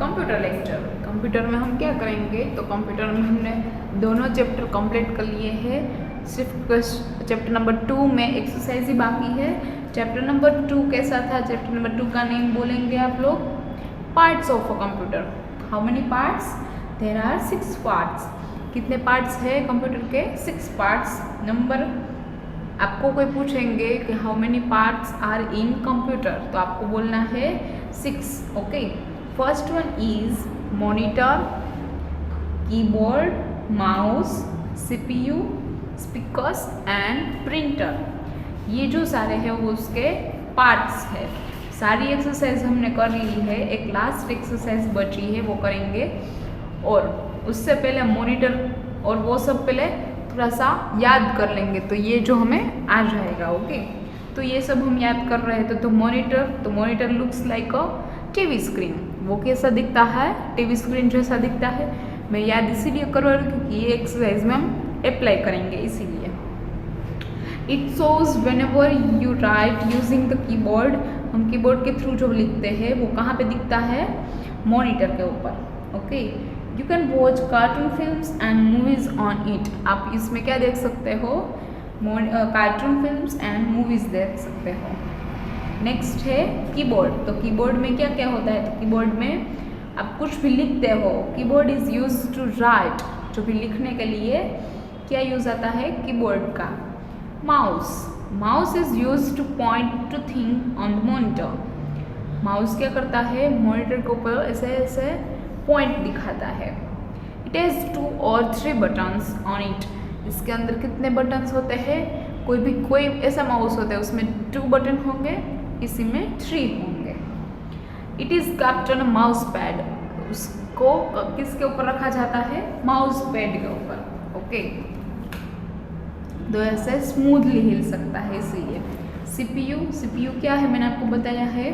Computer lecture. Computer में हम क्या करेंगे, तो कंप्यूटर में हमने दोनों चैप्टर कंप्लीट कर लिए हैं, सिर्फ चैप्टर नंबर 2 में एक्सरसाइज ही बाकी है। चैप्टर नंबर 2 कैसा था, चैप्टर नंबर 2 का नेम बोलेंगे आप लोग parts of a computer. How many parts, there are 6 parts. कितने पार्ट्स है कंप्यूटर के, 6 पार्ट्स। नंबर आपको कोई पूछेंगे कि how many parts are in computer, तो आपको बोलना है 6। Okay, first one is monitor, keyboard, mouse, CPU, speakers and printer. ये जो सारे हैं वो उसके पार्ट्स है। सारी एक्सरसाइज हमने कर ली है, एक लास्ट एक्सरसाइज बची है वो करेंगे, और उससे पहले मॉनिटर और वो सब पहले थोड़ा सा याद कर लेंगे, तो ये जो हमें आ जाएगा। ओके, तो ये सब हम याद कर रहे थे। तो monitor looks like a TV screen. वो कैसा दिखता है, टीवी स्क्रीन जैसा दिखता है। मैं याद इसीलिए कर रही हूँ क्योंकि ये एक्सरसाइज में हम अप्लाई करेंगे, इसीलिए। It shows when ever you right using the keyboard. हम कीबोर्ड के थ्रू जो लिखते हैं वो कहाँ पे दिखता है, मॉनिटर के ऊपर। Okay, you can watch cartoon films and movies on it. आप इसमें क्या देख सकते हो, कार्टून फिल्म्स एंड मूवीज देख सकते हो। नेक्स्ट है कीबोर्ड। तो कीबोर्ड में क्या क्या होता है, तो कीबोर्ड में आप कुछ भी लिखते हो, keyboard is use to write. जो भी लिखने के लिए क्या यूज आता है कीबोर्ड का। Mouse is use two point two thing on the monitor. Mouse क्या करता है, मॉनिटर के ऊपर ऐसे ऐसे पॉइंट दिखाता है। इट हैज़ 2 और 3 बटन्स ऑन इट। इसके अंदर कितने बटन्स होते हैं, कोई ऐसा माउस होता है उसमें 2 बटन होंगे, इसी में 3 होंगे। It is kept on a mouse pad. उसको किसके ऊपर रखा जाता है, माउस पैड के ऊपर। ओके, तो ऐसे स्मूथली हिल सकता है, इसीलिए। सीपीयू क्या है, मैंने आपको बताया है,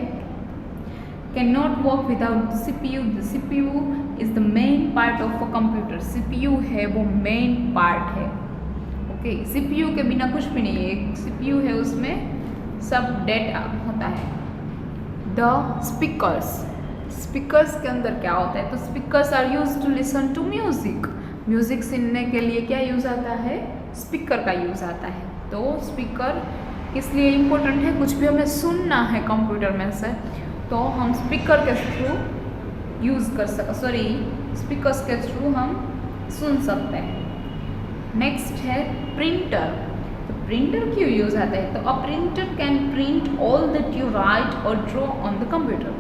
cannot work without the CPU. The CPU is the main part of a computer. CPU है वो main part है। ओके, CPU के बिना कुछ भी नहीं है। एक CPU है उसमें सब डेटा होता है। The speakers के अंदर क्या होता है, तो speakers are used to listen to music. Music सुनने के लिए क्या यूज़ आता है, स्पीकर का यूज़ आता है। तो स्पीकर किस लिए इम्पोर्टेंट है, कुछ भी हमें सुनना है कंप्यूटर में से, तो हम स्पीकर के थ्रू स्पीकर्स के थ्रू हम सुन सकते हैं। नेक्स्ट है प्रिंटर। तो प्रिंटर क्यों यूज आता है, तो a printer can print all that you right और ड्रॉ ऑन द कंप्यूटर।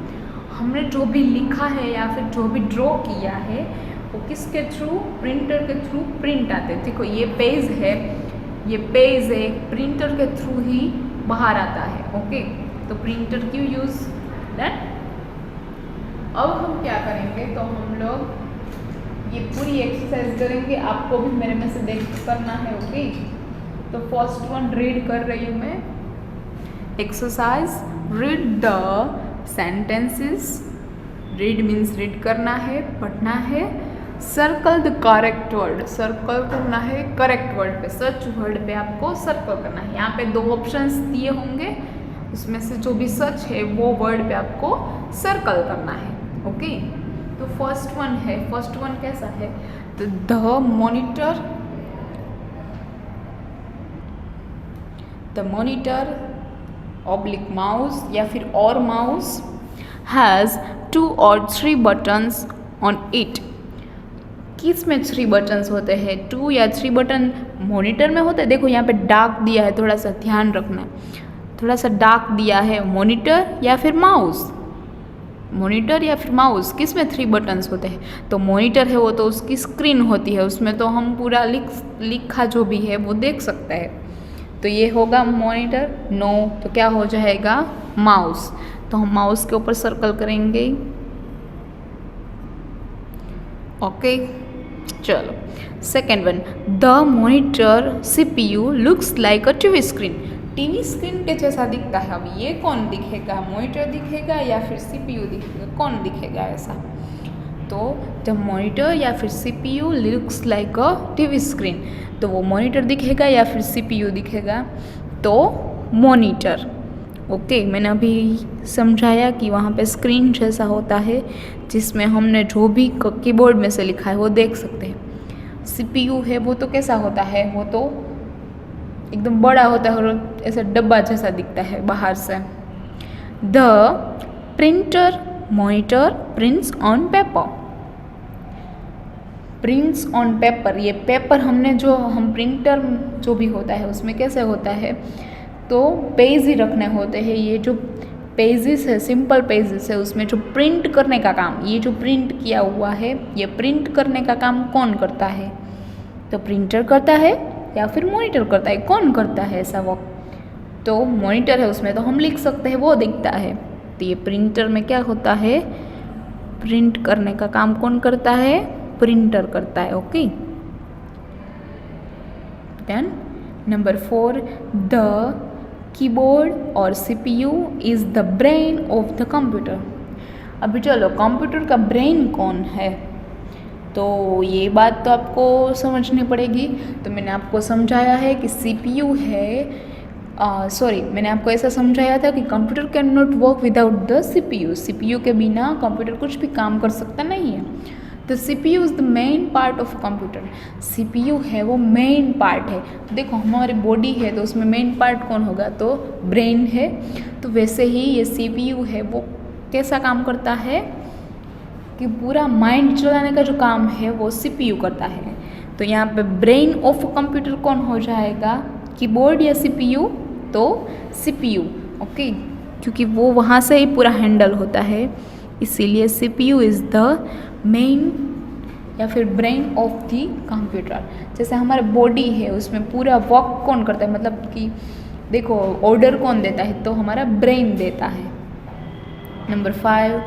हमने जो भी लिखा है या फिर जो भी ड्रॉ किया है वो किसके थ्रू, प्रिंटर के थ्रू प्रिंट आते हैं। देखो ये पेज है, प्रिंटर के थ्रू ही बाहर आता है। ओके, तो प्रिंटर क्यों यूज दैट। अब हम क्या करेंगे, तो हम लोग ये पूरी एक्सरसाइज करेंगे, आपको भी मेरे में से देख करना है। ओके, तो फर्स्ट वन रीड कर रही हूँ मैं। Exercise, read the sentences. Read means read करना है, पढ़ना है। Circle the correct word, circle करना है करेक्ट वर्ड पे, सच वर्ड पे आपको सर्कल करना है। यहाँ पे 2 ऑप्शंस दिए होंगे, उसमें से जो भी सच है वो वर्ड पे आपको सर्कल करना है। ओके, तो फर्स्ट वन कैसा है, तो द मॉनिटर ऑब्लिक माउस या फिर और माउस हैज़ 2 और 3 बटन्स ऑन इट। किस में 3 बटन्स होते हैं, 2 या 3 बटन मॉनिटर में होते हैं। देखो यहाँ पे डार्क दिया है, थोड़ा सा ध्यान रखना, थोड़ा सा डार्क दिया है। मॉनिटर या फिर माउस किस में 3 बटन्स होते हैं, तो मॉनिटर है वो तो उसकी स्क्रीन होती है, उसमें तो हम पूरा लिखा जो भी है वो देख सकते हैं। तो ये होगा मॉनिटर। नो, तो क्या हो जाएगा, माउस। तो हम माउस के ऊपर सर्कल करेंगे। ओके, चलो second one, the monitor CPU looks like a TV screen. TV screen के जैसा दिखता है। अब ये कौन दिखेगा, मॉनिटर दिखेगा या फिर CPU दिखेगा, कौन दिखेगा ऐसा, तो जब मॉनिटर या फिर CPU looks like a TV screen, तो वो मॉनिटर दिखेगा या फिर CPU दिखेगा, तो मॉनिटर। ओके, मैंने अभी समझाया कि वहाँ पे स्क्रीन जैसा होता है जिसमें हमने जो भी कीबोर्ड में से लिखा है वो देख सकते हैं। सीपीयू है वो तो कैसा होता है, वो तो एकदम बड़ा होता है और ऐसा डब्बा जैसा दिखता है बाहर से। The printer monitor prints on paper. Prints on paper, ये पेपर हमने जो हम प्रिंटर जो भी होता है उसमें कैसे होता है, तो पेज ही रखने होते हैं। ये जो पेजेस है, सिंपल पेजेस है, उसमें जो प्रिंट करने का काम, ये जो प्रिंट किया हुआ है, ये प्रिंट करने का काम कौन करता है, तो प्रिंटर करता है या फिर मॉनिटर करता है, कौन करता है ऐसा वर्क, तो मॉनिटर है, उसमें तो हम लिख सकते हैं, वो दिखता है। तो ये प्रिंटर में क्या होता है, प्रिंट करने का काम कौन करता है, प्रिंटर करता है। Okay, then number 4, the keyboard और CPU is the brain of the computer. अभी चलो, कंप्यूटर का ब्रेन कौन है, तो ये बात तो आपको समझनी पड़ेगी। तो मैंने आपको समझाया है कि सीपीयू है, मैंने आपको ऐसा समझाया था कि computer can not work without the CPU. CPU के बिना कंप्यूटर कुछ भी काम कर सकता नहीं है। तो CPU is the main part of computer. CPU है वो मेन पार्ट है। तो देखो, हमारी बॉडी है तो उसमें मेन पार्ट कौन होगा, तो ब्रेन है। तो वैसे ही ये सीपीयू है वो कैसा काम करता है कि पूरा माइंड चलाने का जो काम है वो सीपीयू करता है। तो यहाँ पे ब्रेन ऑफ कंप्यूटर कौन हो जाएगा, कीबोर्ड या सीपीयू, तो सीपीयू। ओके, क्योंकि वो वहाँ से ही पूरा हैंडल होता है, इसीलिए सीपीयू इज़ द मेन या फिर ब्रेन ऑफ द कंप्यूटर। जैसे हमारा बॉडी है उसमें पूरा वर्क कौन करता है, मतलब कि देखो ऑर्डर कौन देता है, तो हमारा ब्रेन देता है। Number 5,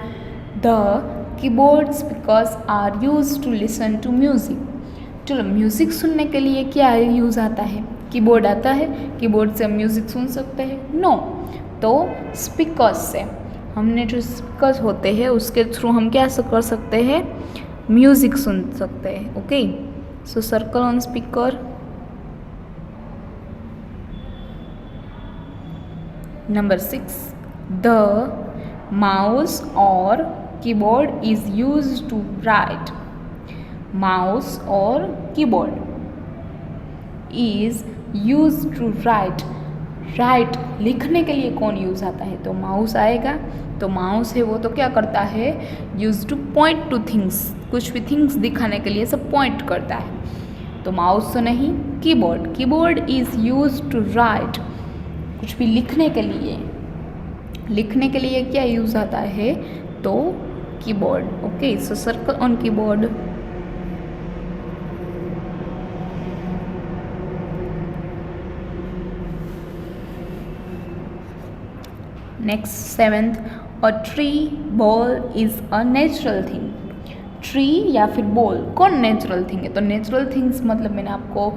the keyboard speakers are use to listen to music. चलो, म्यूज़िक सुनने के लिए क्या यूज़ आता है, कीबोर्ड आता है, कीबोर्ड से हम म्यूज़िक सुन सकते हैं, नो। तो स्पीकर्स से, हमने जो स्पीकर्स होते हैं उसके थ्रू हम क्या कर सकते हैं, म्यूज़िक सुन सकते हैं। Okay, so circle on speaker. Number 6, the mouse और keyboard is use to write. Mouse और keyboard is use to write. Write लिखने के लिए कौन यूज़ आता है, तो माउस आएगा। तो माउस है वो तो क्या करता है, use two point two things, कुछ भी थिंग्स दिखाने के लिए सब पॉइंट करता है। तो माउस तो नहीं, keyboard. Keyboard is use to write, कुछ भी लिखने के लिए। लिखने के लिए क्या यूज़ आता है, तो keyboard. Okay, so circle on keyboard. Next 7th, a tree ball is a natural thing. Tree या फिर बॉल कौन नेचुरल थिंग है, तो नेचुरल थिंग्स मतलब मैंने आपको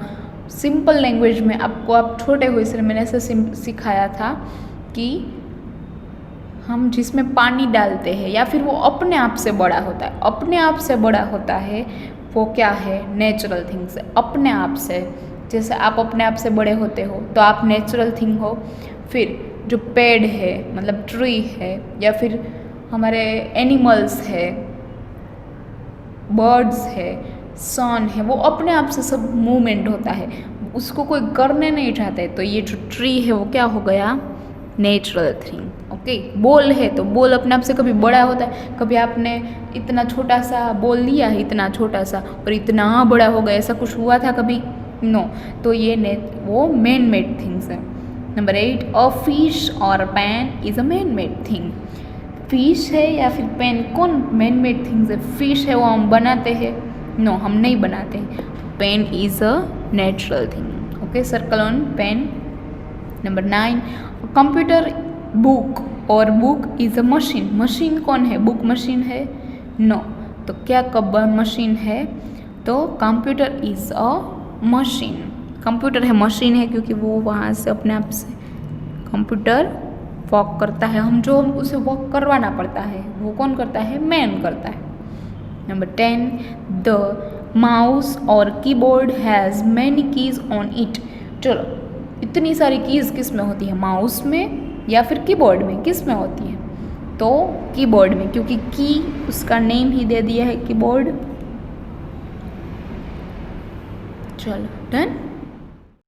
सिंपल लैंग्वेज में आपको, आप छोटे हुए से मैंने ऐसे सिखाया था कि हम जिसमें पानी डालते हैं या फिर वो अपने आप से बड़ा होता है, अपने आप से बड़ा होता है, वो क्या है, नेचुरल थिंग्स है। अपने आप से, जैसे आप अपने आप से बड़े होते हो तो आप नेचुरल थिंग हो। फिर जो पेड़ है मतलब ट्री है, या फिर हमारे एनिमल्स है, बर्ड्स है, सन है, वो अपने आप से सब मूवमेंट होता है, उसको कोई करने नहीं चाहते। तो ये जो ट्री है वो क्या हो गया, नेचुरल थिंग। ओके, बॉल है तो बॉल अपने आप से कभी बड़ा होता है, कभी आपने इतना छोटा सा बॉल लिया है, इतना छोटा सा, और इतना बड़ा हो गया, ऐसा कुछ हुआ था कभी, नो। तो ये वो मैन मेड थिंग्स है। नंबर 8, अ फिश और pen is a man made thing. Fish है या फिर पेन कौन मैन मेड थिंग्स है, फिश है वो हम बनाते हैं, नो हम नहीं बनाते। Pen is a natural thing. Okay, circle on pen. Number 9, computer book और book is a machine. Machine कौन है, बुक मशीन है, नो। तो क्या कब मशीन है, तो computer is a machine. Computer है, मशीन है, क्योंकि वो वहाँ से अपने आप से कंप्यूटर वर्क करता है, हम जो उसे वर्क करवाना पड़ता है वो कौन करता है, मैन करता है। नंबर 10, द माउस और keyboard has many keys on it. चलो, इतनी सारी कीज़ किस में होती है, माउस में या फिर कीबोर्ड में, किस में होती है? तो कीबोर्ड में, क्योंकि की उसका नेम ही दे दिया है कीबोर्ड। चलो डन।